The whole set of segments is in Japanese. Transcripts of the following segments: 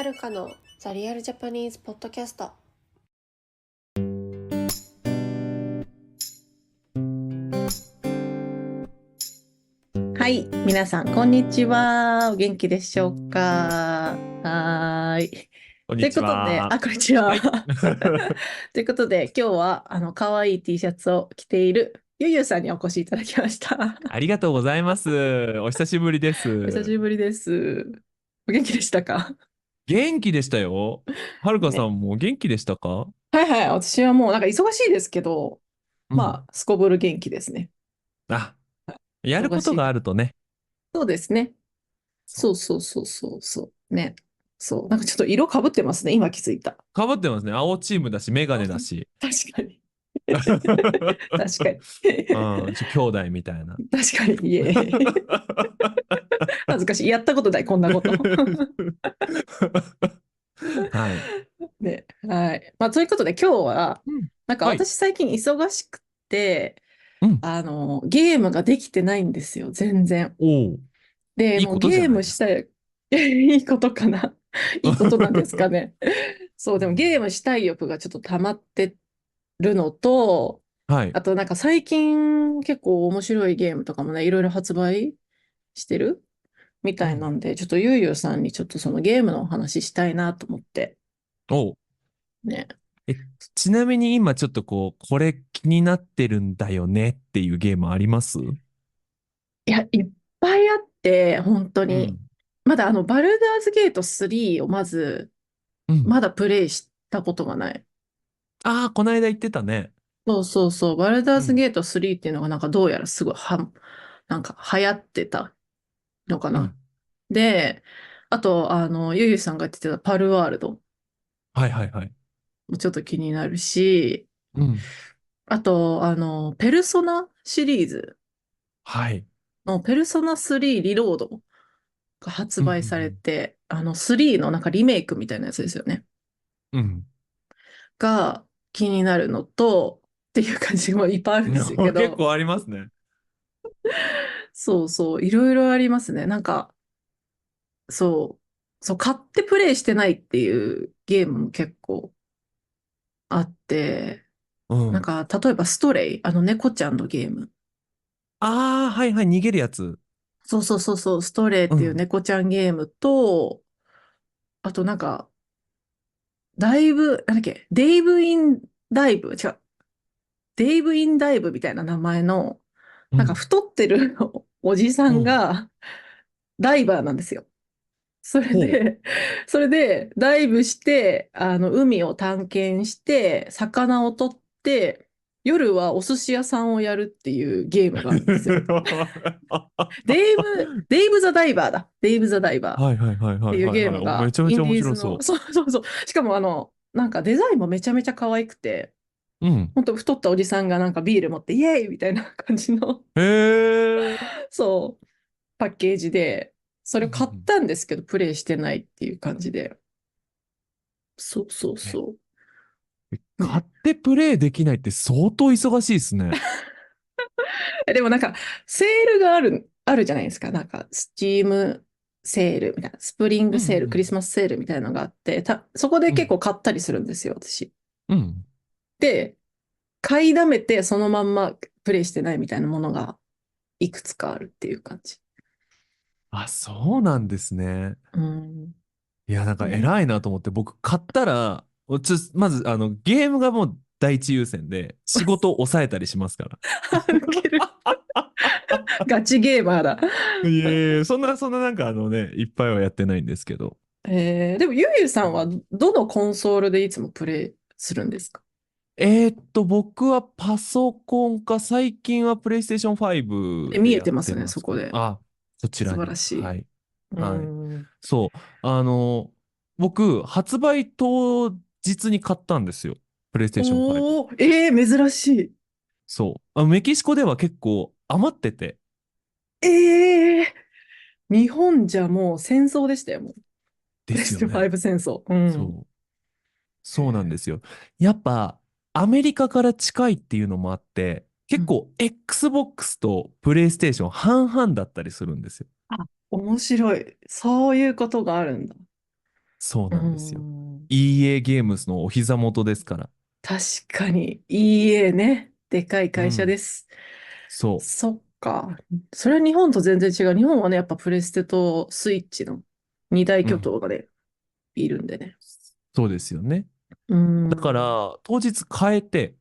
はるかのザリアルジャパニーズポッドキャスト。はい、皆さん、こんにちは。お元気でしょうか。はーい。こんにちということで、は。こんにちは。はい。ということで、今日は、可愛い T シャツを着ているゆゆさんにお越しいただきました。ありがとうございます。お久しぶりでお久す。しぶりです。お元気でしたか？元気でしたよ。はるかさね。んも元気でしたか？はいはい。私はもう、忙しいですけど、うん。すこぶる元気ですね。あ、やること忙しい。があるとね。そうですね。そそうそうそうそうそう。ね。そう。ちょっと色かぶってますね。今気づいた。う。かぶってますね。青チームだし、メガネだし。確かに。う確かに。ん、兄弟みたいな。確かに、いえ。恥ずかしい。やったことない、こんなこと。はい。ね。はい。ということで、今日は、うん。はい。私最近忙しくて、うん。ゲームができてないんですよ、全然。おお、で、いいことじゃもうゲーないですか。ムしたい、いいことかな。いいことなんですかね。そう、でもゲームしたい欲がちょっと溜まってるのと、はい。あと最近結構面白いゲームとかもね、いろいろ発売してるみうん。たいなんで、ちょっとゆうゆうさんにちょっとそのゲームのお話ししたいなと思って。おう。ね。え、ちなみに今ちょっとこれ気になってるんだよねっていうゲームあります？いや、いっぱいあって、本当に。うん。まだバルダーズゲート3をうん。まだプレイしたことがない。ああ、この間言ってたね。そうそうそう。バルダーうん。ズゲート3っていうのがどうやらすごい流行ってたのかな。うん。で、あと、ゆうゆうさんが言ってたパルワールドはいはいはい。もちょっと気になるし、うん。あと、ペルソナシリーズはい。のペルソナ3リロードが発うん。う売されん。て、3のリメイクみたいなやつですよね。うん。が気になるのと、っていう感じもいっぱいあるんですけうん。結ど、構ありますね。そうそう、いろいろありますね。そう、買ってプレイしてないっていうゲームも結構あって、うん。例えばストレイ、猫ちゃんのゲーム。ああ、はいはい、逃げるやつ。そうそうそうそう、ストレイっていううん。猫ちゃんゲームと、あとだいぶ、なんだっけ、デイブ・イン・ダイブ、違う、デイブ・イン・ダイブみたいな名前の、うん。太ってるおじさうん。んがダイバーなんですよ。それほう。で、それで、ダイブして、海を探検して、魚を取って、夜はお寿司屋さんをやるっていうゲームがあるんですよ。デイブ・ザ・ダイバーだ。デイブ・ザ・ダイバーっはいはいはいはいていうはいはい。お、めゲームが、インちゃめちゃ面ディーズの、白そそうそうそう。しかもデザインもめちゃめちゃ可愛くて、う。うん。本当太ったおじさんがビール持って、イエーイみたいな感じの、へえ。そう、パッケージで、それを買っうん。たんですけど、プレイしてないっていう感じで。そうそうえ、そう。ね。買ってプレイできないって相当忙しいですね。でもセールがあるじゃないですか。スチームセールみたいな、スプリンうグセール、クリスん。マスセールみたいなのがあって、そこでうん。結構買ったりするんですよ、私。うん。で、買いだめてそのまんまプレイしてないみたいなものがいくつかあるっていう感じ。あ、そうなんですね。うん。いや、なんかね。偉いなと思って、僕買ったら、まず、ゲームがもう第一優先で、仕事を抑えたりしますから。ウケる。ガチゲーマーだ。いえいえ、そんななんかいっぱいはやってないんですけど。でも、ゆうゆうさんはどのコンソールでいつもプレイするんですか？僕はパソコンか、最近はプレイステーション5見でやっえてますね、てますかね。そこで。あ、そち素晴ららに。しい。はい。うはい。ん。そう。僕、発売当日に買ったんですよ。プレイステーション5。おー、珍しい。そう。メキシコでは結構余ってて。ええ日本じゃもう戦争でしたよ、もう。プでレステすよね。5戦争。うん。そう。そうなんですよ。やっぱ、アメリカから近いっていうのもあって、うん。結構 Xbox とプレイステーション半々だったりするんですよ。あ、面白い。そういうことがあるんだ。そううなんですよ。ん。EA ゲームズのお膝元ですから。確かに、EA ね。でかい会社うん。です。そそっか。それは日本と全然違う。日本はね、やっぱプレステとスイッチの二大う。う巨ん。頭がね、いるんでね。そうですよね。うーだかん。ら、当日変えて、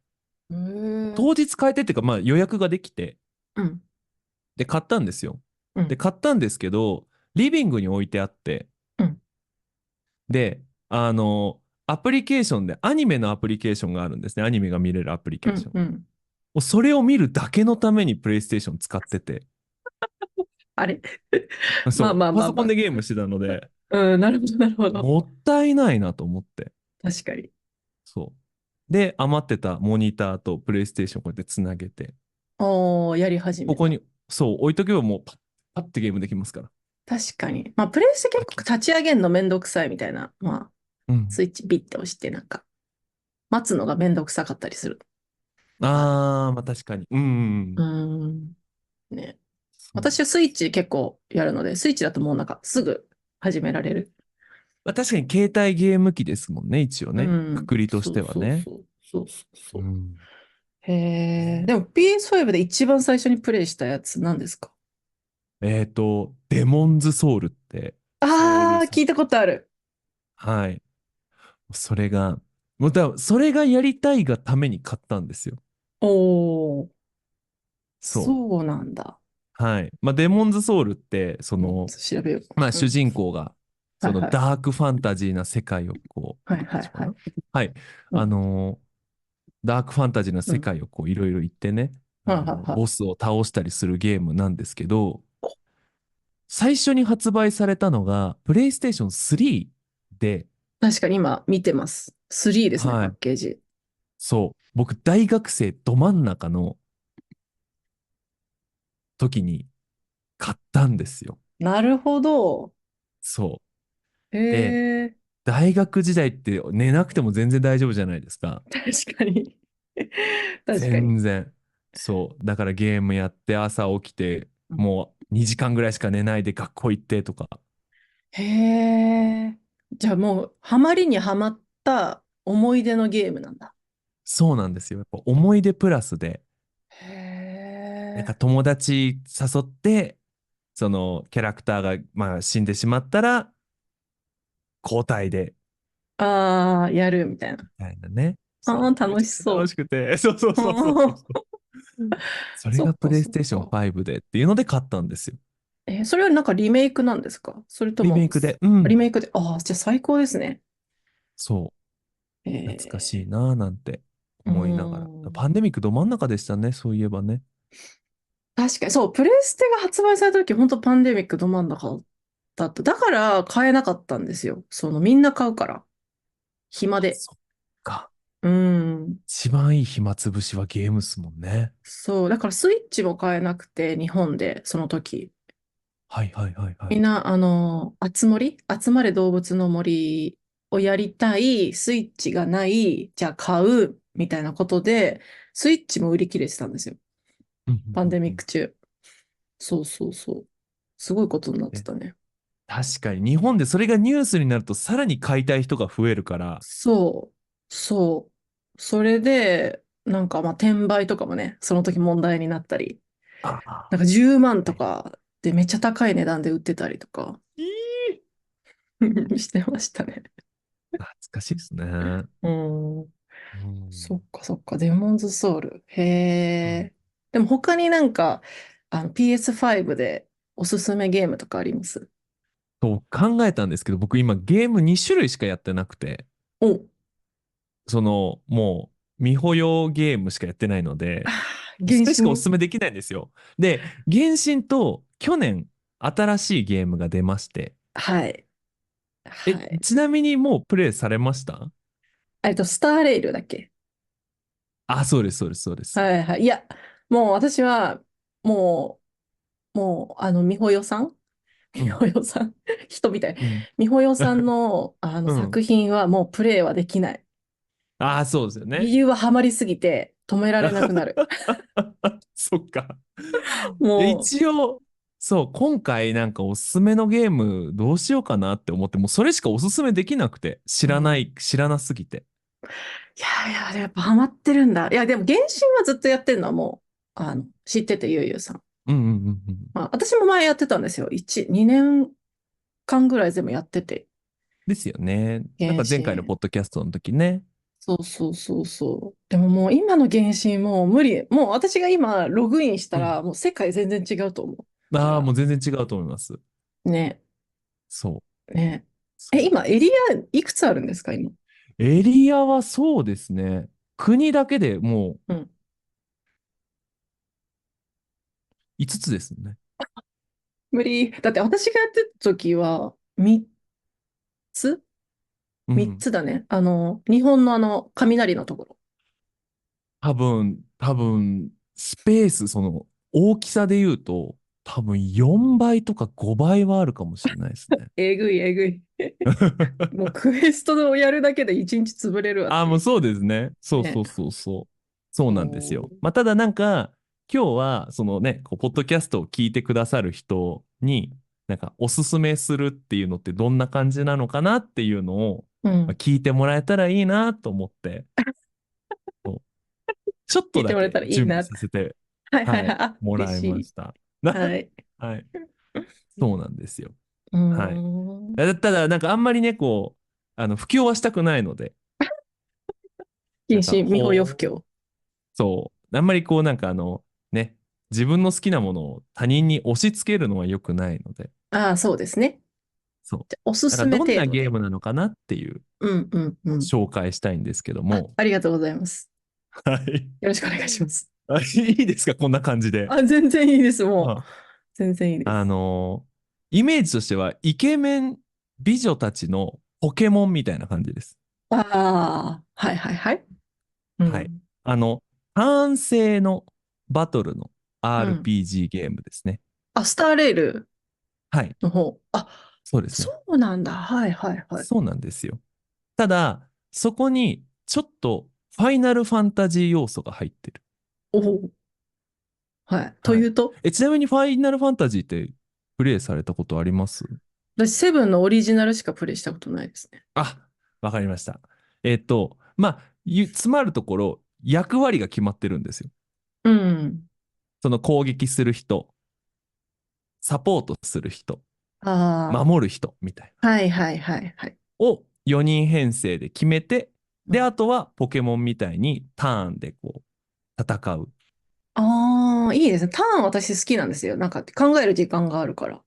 うーん。当日変えてっていうか、まあ予約ができて、うん。で、買ったんですよ。で、うん。買ったんですけど、リビングに置いてあって、うん。で、アプリケーションで、アニメのアプリケーションがあるんですね。アニメが見れるアプリうん。ケーション。もうん。うそれを見るだけのためにプレイステーション使ってて、あれまあそう、パソコンまあまあまあ。でゲームしてたので、うん、なるほど、なるほど。もったいないなと思って、確かに。そう。で、余ってたモニターとプレイステーションこうやってつなげて、おー、やり始めた。ここに、そう、置いとけばもうパッてゲームできますから。確かに。まあ、プレイステ結構立ち上げるのめんどくさいみたいな。まあ、うん。スイッチビッて押してなんか、待つのがめんどくさかったりする。ある。まあ確かに。うんうんううーん。ん。ね。そう。私はスイッチ結構やるので、スイッチだともうなんかすぐ始められる。まあ確かに携帯ゲーム機ですもんね、一応うね。くん。くりとしそうてはね。そうそう。そうそうそう。うん。へえ。でね。も PS5 で一番最初にプレイしたやつ何ですか？デモンズソウルって、ソウルああー、さ、聞いたことある。はい。それが、もうそれがやりたいがために買ったんですよ。おー、そう。そうなんだ。はい。まあ、デモンズソウルって、うん、調べよう。まあ、主うん。人公が、そのはいはい。ダークファンタジーな世界をはいはいはい。違うな。はい。あうん。のーダークファンタジーな世うん。界をいろいろ行ってね、はいはいはい。ボスを倒したりするゲームなんですけど、最初に発売されたのが、プレイステーション3で、確かに今見てます。3ですね、パはい。ッケージ。そう。僕、大学生ど真ん中の時に買ったんですよ。なるほど。そう。へで、え、大学時代って寝なくても全然大丈夫じゃないですか。確かに。確かに。全然。そう。だからゲームやって朝起きて、もう2時間ぐらいしか寝ないで学校行ってとか。へえ。じゃあもう、ハマりにはまった思い出のゲームなんだ。そうなんですよ。やっぱ思い出プラスで、へなんかえ。友達誘って、そのキャラクターがまあ死んでしまったら交代で、ああ、やるみたいな。みたいなね。ああ、そう、め楽ちゃくちゃ楽しそしくて、そうそうう。そうそうそうあそう。ーそれがプそっかレイステーションそっか。5でっていうので買ったんですよ。それはなんかリメイクなんですか？それとも、リメイクで。うん。リメイクで、ああ、じゃあ最高ですね。そう。懐かしいえなぁなんてうー思いながら。パンん。デミックど真ん中でしたね、そういえばね。確かに、そう、プレステが発売された時、本当パンデミックど真ん中だった。だから買えなかったんですよ。みんな買うから。暇で。そっか。うーん。一番いい暇つぶしはゲームっすもんね。そう、だからスイッチも買えなくて、日本で、その時。はいはいはいはい。みんな、集まれ動物の森をやりたい、スイッチがない、じゃあ買う、みたいなことで、スイッチも売り切れてたんですよ。うんうんパンデうんうん。ミック中。そうそうそう。すごいことになってえたね。確かに日本でそれがニュースになるとさらに買いたい人が増えるから。そう、そう。それで、なんかまあ転売とかもね、その時問題になったり、ああ。なんか10万とはい。かでめっちゃ高い値段で売ってたりとか いい。してましたね。懐かしいですね。ううん。そん。っかそっか、デモンズソウル。へうん。え。でも他になんか、PS5 でおすすめゲームとかあります？と考えたんですけど、僕今ゲーム2種類しかやってなくて、お、もう、ミホ用ゲームしかやってないので、それしかお原神。すすめできないんですよ。で、原神と去年新しいゲームが出まして、はい。はい。ちなみにもうプレイされました？スターレイルだっけ？あ、そうです、そうです、そうです。はいはい。いや、もう私は、もみほよさんみうん、ほよさん人みたい。うん、みほよさんの、うん。作品はもうプレイはできない。あ、そうですよね。理由はハマりすぎて止められなくなる。そっか。も一応、そう、今回なんかおすすめのゲームどうしようかなって思って、もうそれしかおすすめできなくて、知らなうん。い、知らなすぎて。いやいや、やっぱハマってるんだ。いや、でも原神はずっとやってるのはもう、知ってて、ゆうゆうさん。うんうんうんうん。まあ、私も前やってたんですよ。2年間ぐらい全部やってて、ですよね。なん原か前回の神。ポッドキャストの時ね。そうそうそうそう。でももう今の原神もう無理。もう私が今ログインしたうん。らもう世界全然違うと思う。かああ、もら、う全然違うと思います。ね、そう。ね。そう。今エリアいくつあるんですか、今？エリアはそうですね。国だけでもううん。5つですね。無理。だって私がやってた時は3つ う ?3 ん。つだね。日本の雷のところ。多分、スペース、その、大きさで言うと、多分4倍とか5倍はあるかもしれないですね。えぐいえぐい。もうクエストをやるだけで1日潰れるわっあ、ていう。もうそうですね。そうそね。うそうそう。そうなんですよ。おー。まあ、ただなんか、今日は、そのね、こう、ポッドキャストを聞いてくださる人に、なんか、おすすめするっていうのってどんな感じなのかなっていうのを、まあうん。聞いてもらえたらいいなと思って、こうちょっとだ聞いてもらえたけ準備らいいな。させて、はいはいはい。はい、あ、もらい嬉しい。ました。はい。はい。そうなんですよ。うーはい。ん。ただ、なんかあんまりね、こう、布教はしたくないので、なんか、謹慎、未保予不協。そう、あんまりこう、なんかね、自分の好きなものを他人に押し付けるのは良くないので、ああ、そうですね。そう。じゃあおすだから、すめどん程度で。なゲームなのかなっていううんうんうん。紹介したいんですけどあ、も、ありがとうございます。はい。よろしくお願いします。いいですか、こんな感じで。あ、全然いいです、もう。あ全然いいであす。のイメージとしては、イケメン美女たちのポケモンみたいな感じです。ああ、はいはいはい。うはい。ん。ターン制のバトルの うん。RPG ゲームですね。あ、スターレールはい。の方。あ、そそうですね。うなんだ。はいはいはい。そうなんですよ。ただ、そこにちょっとファイナルファンタジー要素が入ってる。おお。はい。とはい。いうと、ちなみにファイナルファンタジーってプレイされたことあります？私、セブンのオリジナルしかプレイしたことないですね。あ、わかりました。まあ、詰まるところ、役割が決まってるんですよ。うん。その攻撃する人、サポートする人、あ守る人みたいあ、はいはいはいはい。な。を4人編成で決めて、で、うん。あとはポケモンみたいにターンでこう、戦う。ああ、いいですね。ターン私好きなんですよ。なんか考える時間があるから。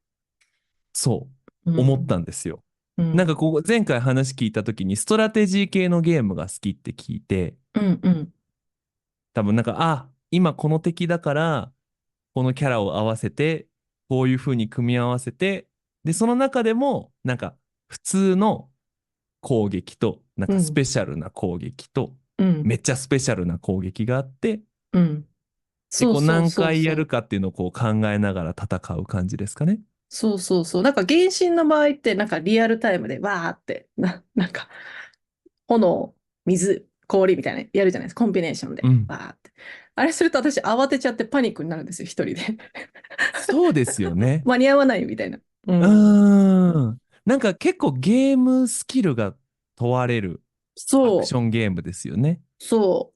そう、思っうん。たんですよ。なんかうん。ここ、前回話聞いた時にストラテジー系のゲームが好きって聞いて、うんうん。多分なんか、今この敵だから、このキャラを合わせて、こういう風に組み合わせて、で、その中でも、なんか、普通の攻撃と、なんかスうん。ペシャルな攻撃と、うん。めっちゃスペシャルな攻撃があって、うん。で、こうそうそう何回やそうそう。るかっていうのをこう考えながら戦う感じですかね。そうそうそう。なんか原神の場合って、なんかリアルタイムでわーって、なんか炎、水、氷みたいなやるじゃないですか。コンビネーションで。うん。わーって。あれすると私慌てちゃってパニックになるんですよ、一人で。そうですよね。間に合わないみたいな。ううん。ーん。なんか結構ゲームスキルが問われるアクシそう。ョンゲームですよね。そう。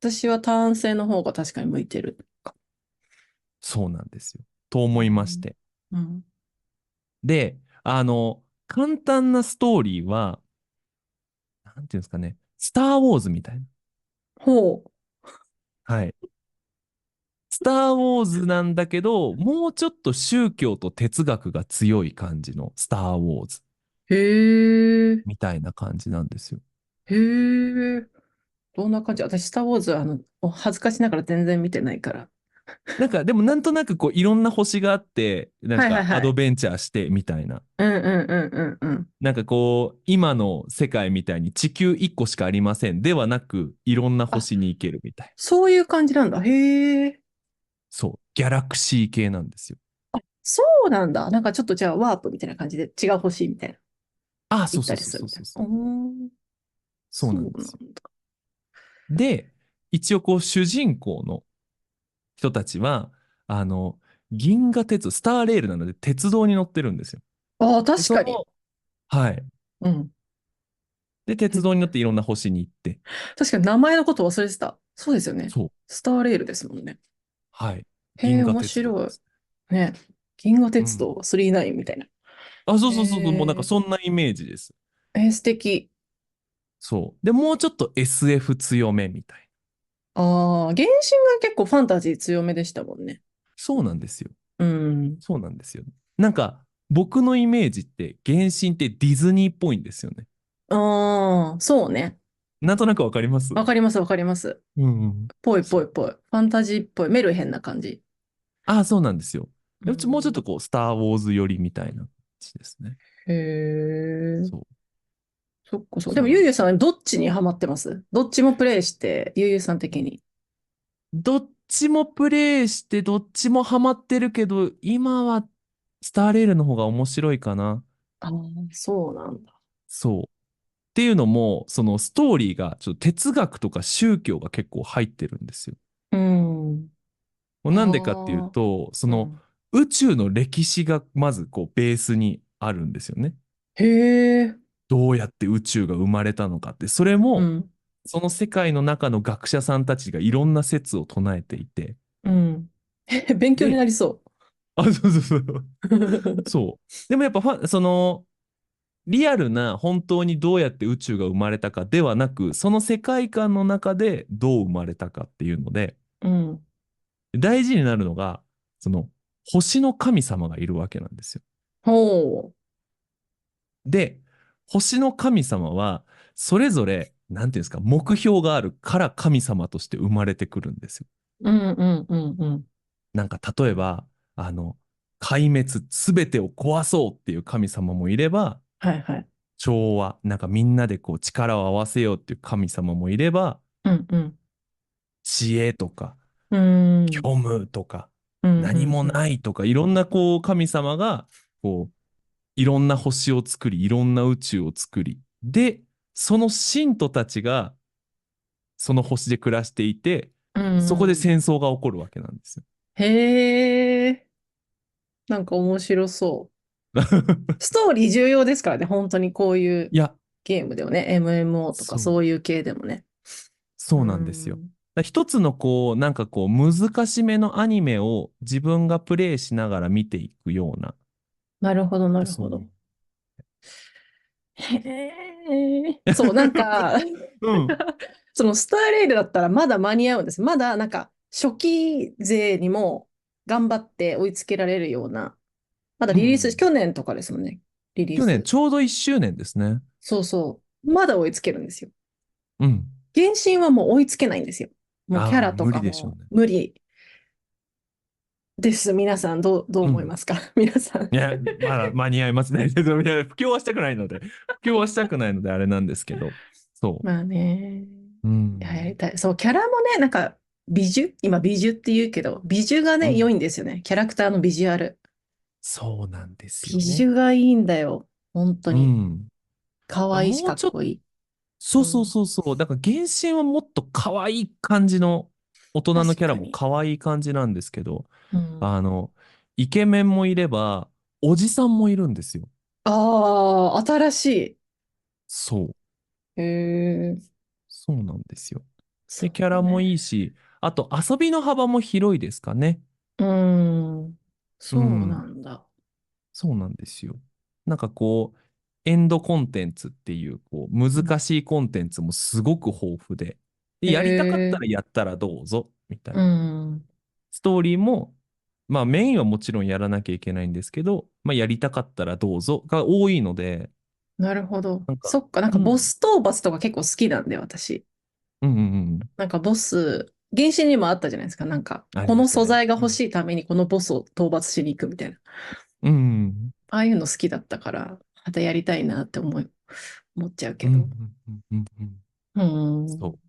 私は単性の方が確かに向いてるか。そうなんですよ。と思いましうん。て。うん。で、簡単なストーリーは、なんていうんですかね、スター・ウォーズみたいな。ほはい。スター・ウォーズなんだけど、もうちょっと宗教と哲学が強い感じのスター・ウォーズう。へえ。みたいな感じなんですよ。へえ。どんな感じ？私、スター・ウォーズ、恥ずかしながら全然見てないから。なんか、でもなんとなくこう、いろんな星があって、なんはいはいかアはい。ドベンチャーしてみたいな。うんうんうんうんうん。なんかこう、今の世界みたいに地球1個しかありません。ではなく、いろんなあ、星に行けるみたいな。そういう感じなんだ。へえ。そう、ギャラクシー系なんですよ。そうなんだ。なんかちょっとじゃあワープみたいな感じで違う星みたいな。そう行ったそうそうりするみたいな。そうそうそう。そうそうなんですよ。なんだ。で、一応こう、主人公の人たちは、あの、銀河鉄道、スターレールなので鉄道に乗ってるんですよ。ああ、で、確かに。はい。うん。で、鉄道に乗っていろんな星に行って、確かに名前のこと忘れてた。そうですよね。そう。スターレールですもんね。はい。へえ、銀河面白い。鉄道です。ね。銀河うん。鉄道999みたいな。あ、そうへそうそうそう、もうなんかえ、そんなイメージです。素敵。そう。で、もうちょっと SF 強めみたいな。ああ、原神が結構ファンタジー強めでしたもんね。そうなんですよ。うん。そうなんですよ。なんか、僕のイメージって、原神ってディズニーっぽいんですよね。ああ、そうね。なんとなくわかります？わかります、わかります。うんうん。ぽいぽそう。いぽい。ファンタジーっぽい。メルヘンな感じ。ああ、そうなんですよ。うもうちょっとん。こう、スター・ウォーズ寄りみたいな感じですね。へえ。そう。そっかそっか。でも、そうなんです。ゆうゆうさん、どっちにハマってます？どっちもプレイして、ゆうゆうさん的に。どっちもプレイして、どっちもハマってるけど、今はスターレールの方が面白いかな。ああ、そうなんだ。そう。っていうのも、そのストーリーがちょっと哲学とか宗教が結構入ってるんですよ。うん。もうなんでかっていうああ、と、そのうん。宇宙の歴史がまずこうベースにあるんですよね。へえ。どうやって宇宙が生まれたのかって、それもうん。その世界の中の学者さんたちがいろんな説を唱えていて、うん。勉強にで、なりそあ、そうそうそう。う。そう。でもやっぱその、リアルな本当にどうやって宇宙が生まれたかではなく、その世界観の中でどう生まれたかっていうので、うん。大事になるのが、その、星の神様がいるわけなんですよ。ほで、星の神様は、それぞれ、なんていうんですか、目標があるから神様として生まれてくるんですよ。う。うんうんうんうん。なんか、例えば、壊滅、すべてを壊そうっていう神様もいれば、はいはい。調和、なんかみんなでこう力を合わせようっていう神様もいれば、うんうん。知恵とか、うん。虚無とか、うんう何もんうん。ないとか、いろんなこう神様が、こう、いろんな星を作り、いろんな宇宙を作り、で、その信徒たちがその星で暮らしていて、うそこでん。戦争が起こるわけなんですよ。へえ。なんか面白そう。ストーリー重要ですからね。本当にこういういや、ゲームでもね。MMO とかそう、そういう系でもね。うそうなんですよ。ん。一つのこう、なんかこう、難しめのアニメを自分がプレイしながら見ていくような、なるほど、なるほど。そういう。へえ。そう、なんか、うん。そのスターレールだったらまだ間に合うんです。まだなんか初期勢にも頑張って追いつけられるような、まだリリース、うん。去年とかですもんね。リリー去年ス。ちょうど1周年ですね。そうそう。まだ追いつけるんですよ。うん。原神はもう追いつけないんですよ。もうキャああ、ラと無理かもでしょうね。無理です。皆さんどううん。思いますか？皆さん。いや、まだ間に合いますね。いや布教はしたくないので、布教はしたくないのであれなんですけど、そまあね。う。ういや、やりん。たい。そう、キャラもね、なんか、今美女って言うけど、美女がね、良うん。いんですよね。キャラクターのビジュアル。そうなんです美よね。女がいいんだよ。本当うに。ん。可愛いし、もうちょっと、かっこいい。そうそううん。そうそう。だから原神はもっと可愛い感じの、大人のキャラも確かに。可愛い感じなんですけど、うん。あの、イケメンもいれば、おじさんもいるんですよ。ああ、新しい。そう。へえ、そうなんですよ。そで、キャラもうね。いいし、あと遊びの幅も広いですかね。うん。そうなうん。んだ。そうなんですよ。なんかこう、エンドコンテンツっていう、こう、うん。難しいコンテンツもすごく豊富で、で、へやりたかったえ、らやったらどうぞ、みたいうな。ん。ストーリーも、まあメインはもちろんやらなきゃいけないんですけど、まあやりたかったらどうぞが多いので、なるほど。なんか、そっか、なんかボうん、ス討伐とか結構好きなんで、私。うんうんうん、なんかボス、原神にもあったじゃないですか。なんか、ありこのましたね。素材が欲うん。しいためにこのボスを討伐しに行くみたいな。うん、ああいうの好きだったから、またやりたいなって思っちゃううん、うん、けど。うん、うん、うん。うそう、ん。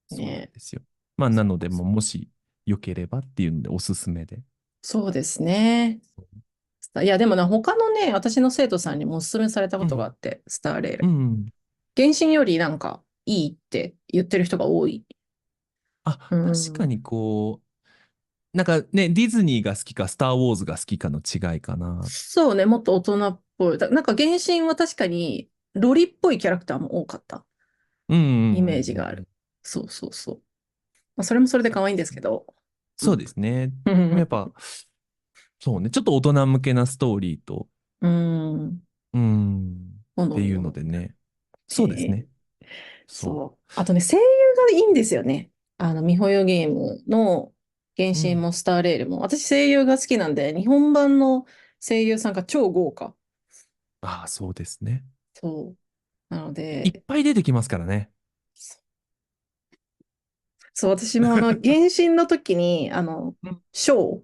そうなんねえ。ですよ。まあなので、そっかそっか。もしよければっていうのでおすすめで。そうですね。いや、でもね、他のね、私の生徒さんにもおすすめされたこうん、とがあって、スターレール。うん。原神よりなんかいいって言ってる人が多い。あ、う確かにん。こう、なんかね、ディズニーが好きか、スター・ウォーズが好きかの違いかな。そうね、もっと大人っぽい。なんか原神は確かにロリっぽいキャラクターも多かったうんうんイメーうんうん。ジがある。そうそうそう。まあ、それもそれで可愛いんですけど。うそうん。ですね。うん。やっぱ、そうね、ちょっと大人向けなストーリーと、うん。っていうのほのぼの。でね。へえ。そうですね。そそう。あとね、声優がいいんですよね。ミホヨゲームの原う。うん。神もスターレールも。私声優が好きなんで、日本版の声優さんが超豪華。ああ、そうですね。そう。なのいっで、ぱい出てきますからね。そう、私も原神の時に、うん。ショー、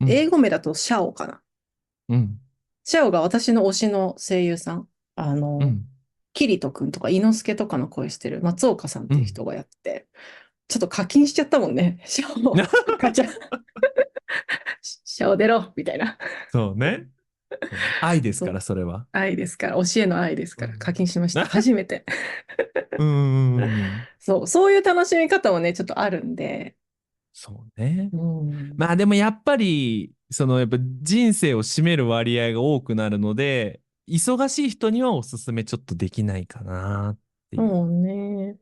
うん。英語名だとシャオかな。うん。シャオが私の推しの声優さん。うんキリトくんとか、伊之助とかの声してる松岡さんっうん。ていう人がやって、ちょっと課金しちゃったもんね。シャオ、ガチャ、シャオ出ろみたいな。そうね。そう愛ですから、そう。それは。愛ですから、推しへの愛ですから、課うん。金しました。初めて。うんうんうんうん。そう、そういう楽しみ方もね、ちょっとあるんで。そうね。うん。まあでもやっぱり、やっぱ人生を占める割合が多くなるので、忙しい人にはおすすめちょっとできないかなっていう。そうね。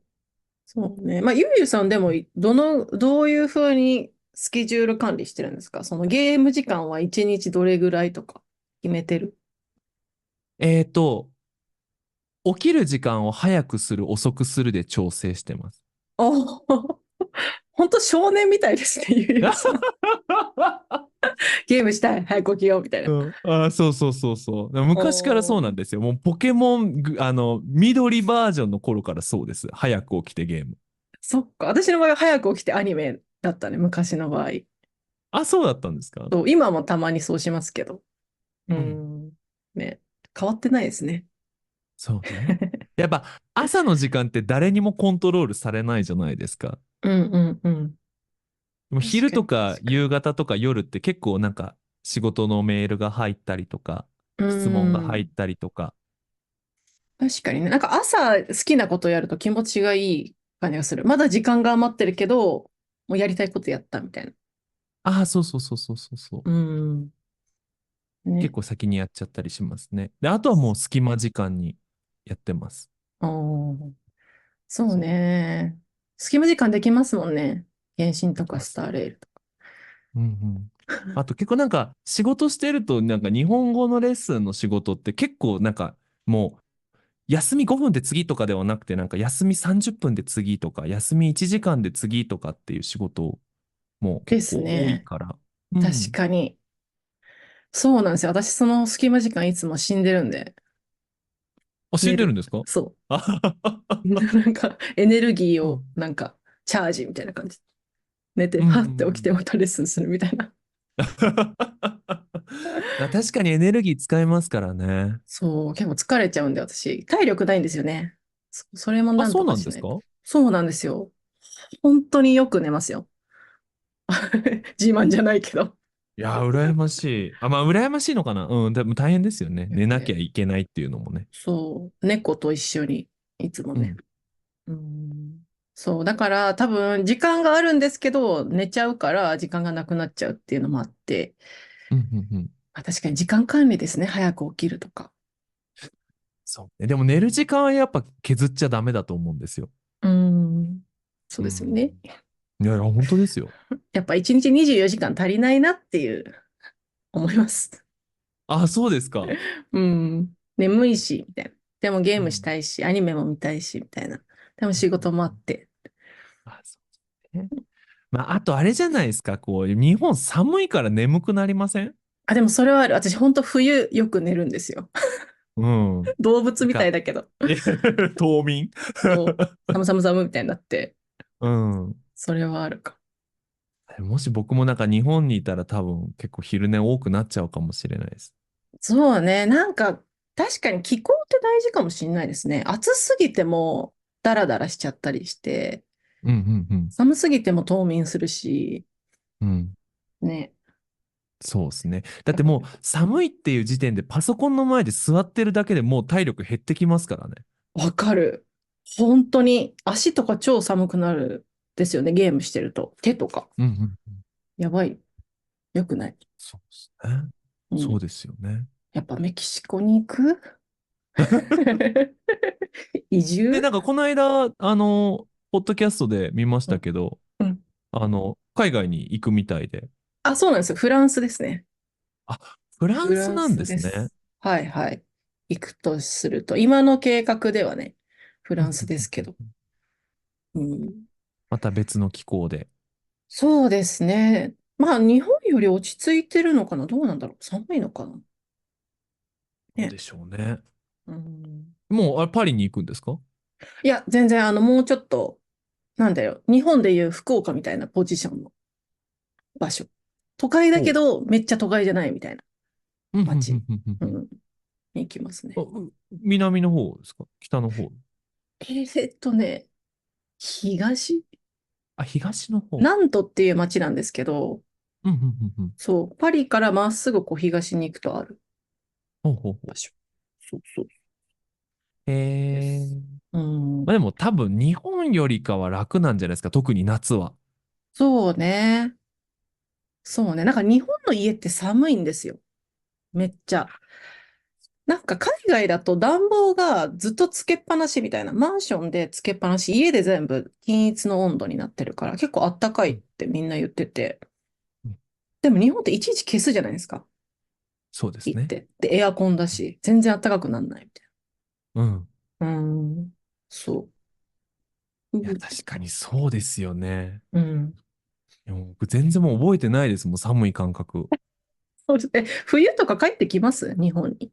そうね。まあ、ゆうゆうさんでも、どういうふうにスケジュール管理してるんですか？そのゲーム時間は1日どれぐらいとか決めてる？えーと、起きる時間を早くする、遅くするで調整してます。あ、本当少年みたいですね、ゆうゆうさん。ゲームしたい、早く起きよう、みたいな。うん、そうそうそうそう。昔からそうなおー、んですよ。もうポケモン、緑バージョンの頃からそうです。早く起きてゲーム。そっか。私の場合は早く起きてアニメだったね、昔の場合。あ、そうだったんですか？そう、今もたまにそうしますけど。ううん。ん。ね。変わってないですね。そうね。やっぱ朝の時間って誰にもコントロールされないじゃないですか。うんうんうん。でも確かに、昼とか確か夕方とか夜って結構なんか仕事のメールが入ったりとか、に。う質問が入っん。たりとか。確かにね。なんか朝好きなことやると気持ちがいい感じがする。まだ時間が余ってるけど、もうやりたいことやったみたいな。そうそうそうそうそうそう。うん。ね。結構先にやっちゃったりしますね。で、あとはもう隙間時間にやってます。あー、そうそう。ね。隙間時間できますもんね。原神とかスターレールとか。うんうん。あと結構なんか仕事してるとなんか日本語のレッスンの仕事って結構なんかもう休み5分で次とかではなくてなんか休み30分で次とか休み1時間で次とかっていう仕事もで結構多いすね。から。う確ん。かに。そうなんですよ。私その隙間時間いつも死んでるんで。あ、死寝る。んでるんですか？そあはははう。はなんかエネルギーをうん。なんかチャージみたいな感じ。寝て、うんうんうパッて起きてん。またレッスンするみたいな。確かにエネルギー使いますからね。そう、結構疲れちゃうんで、私、体力ないんですよね。それもあ、なんとそうかしないと。なんですか？そうなんですよ。本当によく寝ますよ。自慢じゃないけど。いやー、羨ましい。まあ、羨ましいのかな。うん、でも大変ですよね。寝なきゃよく寝る。いけないっていうのもね。そう、猫と一緒に、いつもね。うん。うん、そう、だから多分、時間があるんですけど、寝ちゃうから時間がなくなっちゃうっていうのもあって、うん、うん、うん。確かに時間管理ですね。早く起きるとか。そうね。でも寝る時間はやっぱ削っちゃダメだと思うんですよ。うん、そううですよね。ん。いやいや、本当ですよ。やっぱ1日24時間足りないなっていう思います。あ、そうですか。うん。眠いし、みたいな。でもゲームしうん。たいし、アニメも見たいし、みたいな。でもうん仕事もあって。そうですね。まあ、あとあれじゃないですか。こう、日本寒いから眠くなりません？あ、でもそれはある。私、ほんと冬よく寝るんですよ。うん。動物みたいなんか、だけど。冬眠。そう。寒寒寒みたいになって。うん。それはあるか。もし僕もなんか日本にいたら多分結構昼寝多くなっちゃうかもしれないです。そうね。なんか、確かに気候って大事かもしれないですね。暑すぎてもダラダラしちゃったりして、うんうんうん。寒すぎても冬眠するし、うん。ね。そうですね。だってもう寒いっていう時点でパソコンの前で座ってるだけでもう体力減ってきますからね。わかる。本当に足とか超寒くなるですよね。ゲームしてると。手とか。うんうんうん。やばい。よくない。そうですね。うん。そうですよね。やっぱメキシコに行く移で、住。なんかこの間、ポッドキャストで見ましうん。たけど、うん。海外に行くみたいで。あ、そうなんですよ。フランスですね。あ、フラフランンスなんですね。スです。はいはい。行くとすると、今の計画ではね、フうんうんランスですけど。うんうん。うん。また別の気候で。そうですね。まあ、日本より落ち着いてるのかな。どうなんだろう。寒いのかな。ね。どうでしょうね。うん。もう、パリに行くんですか？いや、全然、もうちょっと、なんだよ。日本でいう福岡みたいなポジションの場所。都会だおう。けど、めっちゃ都会じゃないみたいなうん、うん、街、うん、うん、うん。うん、に行きますね。南の方ですか？北の方？ね、東あ、東の方。ナントっていう街なんですけど、うん、うん、うん、うん。そう、パリからまっすぐこう東に行くとあるほうほうほう。場所。そうそうでへえ。す。うん、まあでも多分日本よりかは楽なんじゃないですか、特に夏は。そうね。そうね。なんか日本の家って寒いんですよ。めっちゃ。なんか海外だと暖房がずっとつけっぱなしみたいな。マンションでつけっぱなし、家で全部均一の温度になってるから結構あったかいっうんてみんな言ってて。うん。でも日本っていちいち消すじゃないですか。そうですね。行って。で、エアコンだし、全然あったかくならないみたいうん。な。そう。ういや、ん。確かにそうですよね。うん。いや僕全然もう覚えてないですもん、寒い感覚。そうですね。冬とか帰ってきます日本に？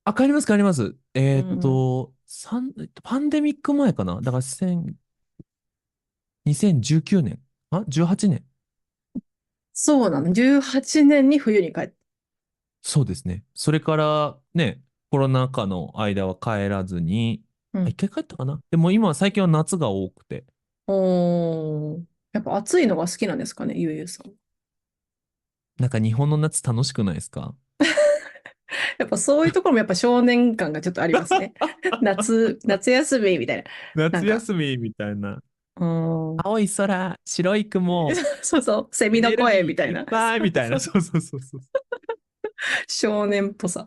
あ、帰ります、帰ります。うん。パンデミック前かな。だから2019年。18年。そうなの。18年に冬に帰って。そうですね。それからね、コロナ禍の間は帰らずに、一うん。回帰ったかな。でも今、最近は夏が多くて、おー。やっぱ暑いのが好きなんですかね、ゆうゆうさん。なんか日本の夏楽しくないですか？やっぱそういうところもやっぱ少年感がちょっとありますね。夏休みみたいな。なん夏か、休みみたいな。うーん。青い空、白い雲、そうそう、セミのエネル声みたいな。ギーいっぱいみたいな。そう、そうそうそうそう。少年っぽさ。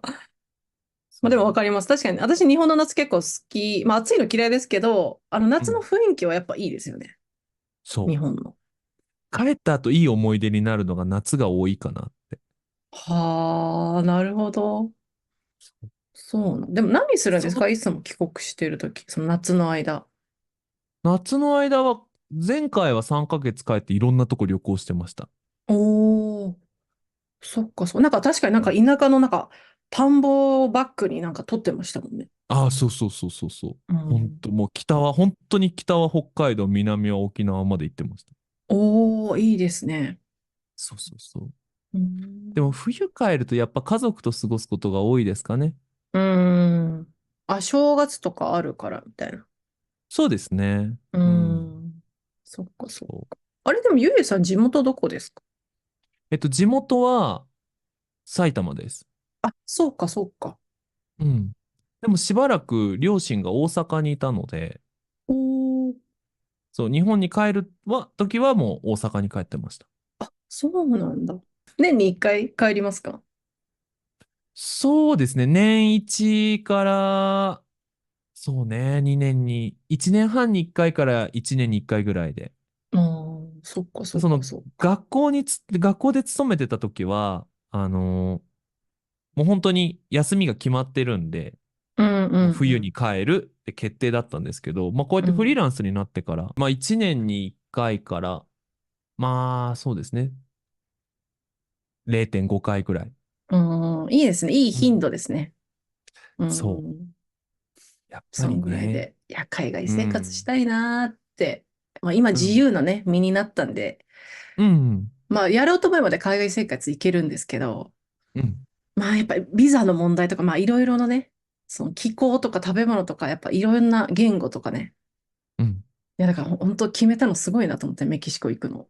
まあでもわそかります。確かに、私日本の夏結構好き。まあ暑いの嫌いですけど、う。うん。夏の雰囲気はやっぱいいですよね。そう。日本の。帰った後いい思い出になるのが夏が多いかなって。はあ、なるほど。そうなん。でも何するんですそのかいつも帰国しているとき、その夏の間。夏の間は、前回は3ヶ月帰っていろんなとこ旅行してました。おー、そっかそう。なんか確かになんか田舎のなんか田んぼバックになんか撮ってましたもんね。ああ、そうそうそうそうそう。うん。本当もう本当に北は北海道、南は沖縄まで行ってました。おー、いいですね。そうそうそう。うでもん。冬帰るとやっぱ家族と過ごすことが多いですかね。うーん。あ、正月とかあるからみたいな。そうですね。うーうん。ん。そっかそっそう。か。あれでもゆうゆうさん地元どこですか？地元は埼玉です。あ、そうかそうか。うん。でもしばらく両親が大阪にいたので、おー。そう、日本に帰る時はもう大阪に帰ってました。あ、そうなんだ。年に一回帰りますか？そうですね。年一から、そうね、2年に、1年半に1回から1年に1回ぐらいで。ああー、そっかそっかその、そっか。学校で勤めてた時は、もう本当に休みが決まってるんで、うんうんうん。もう冬に帰るって決定だったんですけど、まあこうやってフリーうん。ランスになってから、まあ1年に1回から、まあそうですね、0.5回ぐらい。うん、いいですね。いいうん。頻度ですね。うそう。ん。やっぱそんぐらいりね。で。いや、海外う生活しん。たいなーって。まあ、今自うん。由なね、身になったんで、うん。まあ、やろうと思えばで海外生活いけるんですけど、うん。まあ、やっぱりビザの問題とか、まあ、いろいろなね、その気候とか食べ物とか、やっぱいろんな言語とかね。うん。いや、だから本当決めたのすごいなと思って、メキシコ行くの。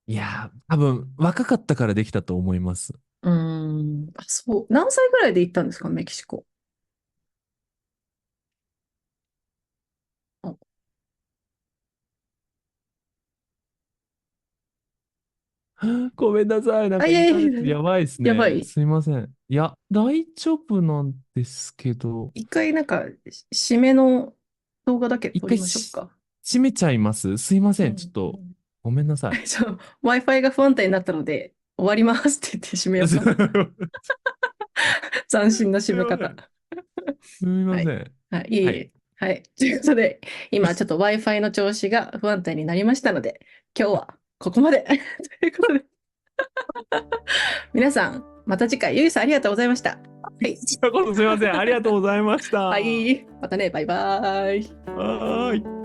いやー、多分若かったからできたと思います。うーん。あ、そう。何歳ぐらいで行ったんですか、メキシコ？あごめんなさい。なんかあ、いやいやインターネットいや、やばいですね。やばい。すいません。いや、大丈夫なんですけど、一回なんか、締めの動画だけ一撮り回しましょうか。閉めちゃいます。すいません。ちょっうん。と、ごめんなさい。Wi-Fi が不安定になったので、終わりますって言って締めようすいかな。斬新な締め方。ません。すみはい。ません。はい、いえはい。いえ。はい。ということで、今ちょっと Wi-Fi の調子が不安定になりましたので、今日はここまで。ということで、皆さん、また次回、ゆいさんありがとうございました。はい。こちらこそすみません。ありがとうございました。はい。またね、バイバーイ。はーい。